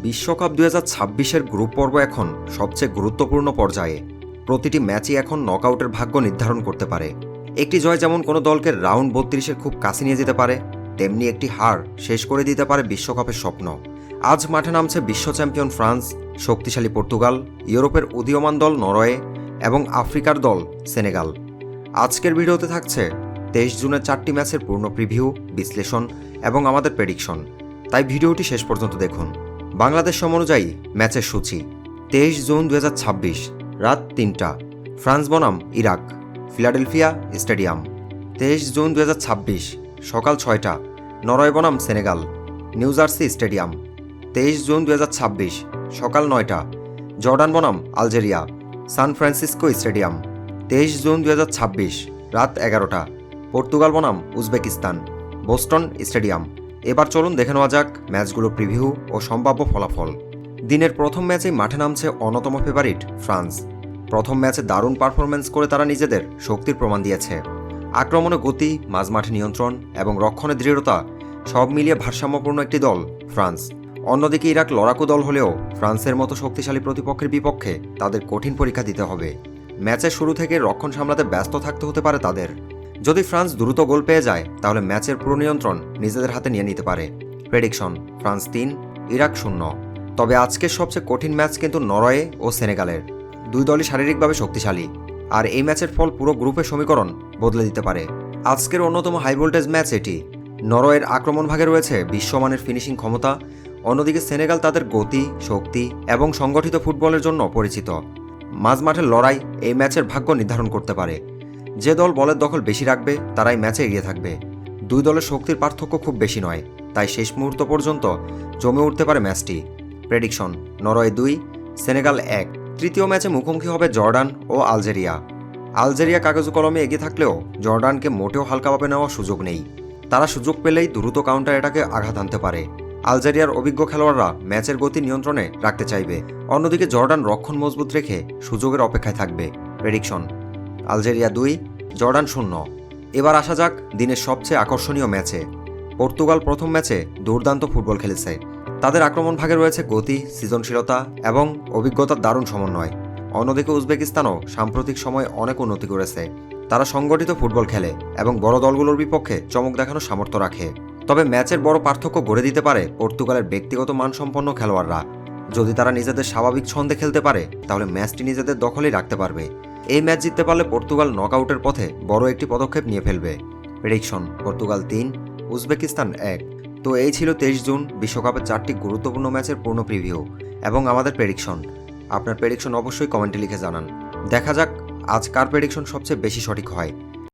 বিশ্বকাপ ২০২৬-এর গ্রুপ পর্ব এখন সবচেয়ে গুরুত্বপূর্ণ পর্যায়ে। প্রতিটি ম্যাচই এখন নকআউটের ভাগ্য নির্ধারণ করতে পারে। একটি জয় যেমন কোনো দলকে রাউন্ড ৩২-এর খুব কাছে নিয়ে যেতে পারে, তেমনি একটি হার শেষ করে দিতে পারে বিশ্বকাপের স্বপ্ন। আজ মাঠে নামছে বিশ্ব চ্যাম্পিয়ন ফ্রান্স, শক্তিশালী পর্তুগাল, ইউরোপের উদীয়মান দল নরওয়ে এবং আফ্রিকার দল সেনেগাল। আজকের ভিডিওতে থাকছে ২৩ জুনের ৪টি ম্যাচের পূর্ণ প্রিভিউ, বিশ্লেষণ এবং আমাদের প্রেডিকশন। তাই ভিডিওটি শেষ পর্যন্ত দেখুন। বাংলাদেশ সময় অনুযায়ী ম্যাচের সূচি: ২৩ জুন ২০২৬, রাত ৩টা, ফ্রান্স বনাম ইরাক, ফিলাডেলফিয়া স্টেডিয়াম। ২৩ জুন ২০২৬, সকাল ৬টা, নরওয়ে বনাম Senegal, New Jersey stadium. ২৩ June ২০২৬, সকাল ৯টা, জর্ডান বনাম Algeria, San Francisco stadium. ২৩ June ২০২৬, রাত ১১টা, পর্তুগাল বনাম উজবেকিস্তান, বোস্টন স্টেডিয়াম। এবার চলুন দেখে নেওয়া যাক ম্যাচগুলোর প্রিভিউ ও সম্ভাব্য ফলাফল। দিনের প্রথম ম্যাচেই মাঠে নামছে অন্যতম ফেভারিট ফ্রান্স। প্রথম ম্যাচে দারুণ পারফরম্যান্স করে তারা নিজেদের শক্তির প্রমাণ দিয়েছে। আক্রমণে গতি, মাঝমাঠে নিয়ন্ত্রণ এবং রক্ষণে দৃঢ়তা সব মিলিয়ে ভারসাম্যপূর্ণ একটি দল ফ্রান্স। অন্যদিকে ইরাক লড়াকু দল হলেও ফ্রান্সের মতো শক্তিশালী প্রতিপক্ষের বিপক্ষে তাদের কঠিন পরীক্ষা দিতে হবে। ম্যাচের শুরু থেকে রক্ষণ সামলাতে ব্যস্ত থাকতে হতে পারে তাদের। যদি ফ্রান্স দ্রুত গোল পেয়ে যায় তাহলে ম্যাচের পুরো নিয়ন্ত্রণ নিজেদের হাতে নিয়ে নিতে পারে। Prediction: France ৩, Iraq ০। তবে আজকের সবচেয়ে কঠিন ম্যাচ কিন্তু নরওয়ে ও সেনেগালের। দুই দলই শারীরিকভাবে শক্তিশালী, আর এই ম্যাচের ফল পুরো গ্রুপের সমীকরণ বদলে দিতে পারে। আজকের অন্যতম হাই ভোল্টেজ ম্যাচ এটি। নরওয়ের আক্রমণ ভাগে রয়েছে বিশ্বমানের ফিনিশিং ক্ষমতা, অন্যদিকে সেনেগাল তাদের গতি, শক্তি এবং সংগঠিত ফুটবলের জন্য পরিচিত। মাঝমাঠের লড়াই এই ম্যাচের ভাগ্য নির্ধারণ করতে পারে। যে দল বলের দখল বেশি রাখবে তারাই ম্যাচে এগিয়ে থাকবে। দুই দলের শক্তির পার্থক্য খুব বেশি নয়, তাই শেষ মুহূর্ত পর্যন্ত জমে উঠতে পারে ম্যাচটি। Prediction: Norway ২, Senegal ১। তৃতীয় ম্যাচে মুখোমুখি হবে জর্ডান ও আলজেরিয়া। আলজেরিয়া কাগজ কলমে এগিয়ে থাকলেও জর্ডানকে মোটেও হালকাভাবে নেওয়ার সুযোগ নেই। তারা সুযোগ পেলেই দ্রুত কাউন্টার অ্যাটাকে আঘাত আনতে পারে। আলজেরিয়ার অভিজ্ঞ খেলোয়াড়রা ম্যাচের গতি নিয়ন্ত্রণে রাখতে চাইবে, অন্যদিকে জর্ডান রক্ষণ মজবুত রেখে সুযোগের অপেক্ষায় থাকবে। Prediction: Algeria ২, Jordan ০। এবার আসা যাক দিনের সবচেয়ে আকর্ষণীয় ম্যাচে। পর্তুগাল প্রথম ম্যাচে দুর্দান্ত ফুটবল খেলেছে। তাদের আক্রমণ ভাগে রয়েছে গতি, সৃজনশীলতা এবং অভিজ্ঞতার দারুণ সমন্বয়। অন্যদিকে উজবেকিস্তানও সাম্প্রতিক সময়ে অনেক উন্নতি করেছে। তারা সংগঠিত ফুটবল খেলে এবং বড় দলগুলোর বিপক্ষে চমক দেখানোর সামর্থ্য রাখে। তবে ম্যাচের বড় পার্থক্য গড়ে দিতে পারে পর্তুগালের ব্যক্তিগত মানসম্পন্ন খেলোয়াড়রা। যদি তারা নিজেদের স্বাভাবিক ছন্দে খেলতে পারে তাহলে ম্যাচটি নিজেদের দখলেই রাখতে পারবে। এই ম্যাচ জিততে পারলে পর্তুগাল নকআউটের পথে বড় একটি পদক্ষেপ নিয়ে ফেলবে। Prediction: Portugal ৩, Uzbekistan ১। তো এই ছিল ২৩ জুন বিশ্বকাপের ৪টি গুরুত্বপূর্ণ ম্যাচের পূর্ণ প্রিভিউ এবং আমাদের প্রেডিকশন। আপনার প্রেডিকশন অবশ্যই কমেন্টে লিখে জানান। দেখা যাক আজ কার প্রেডিকশন সবচেয়ে বেশি সঠিক হয়।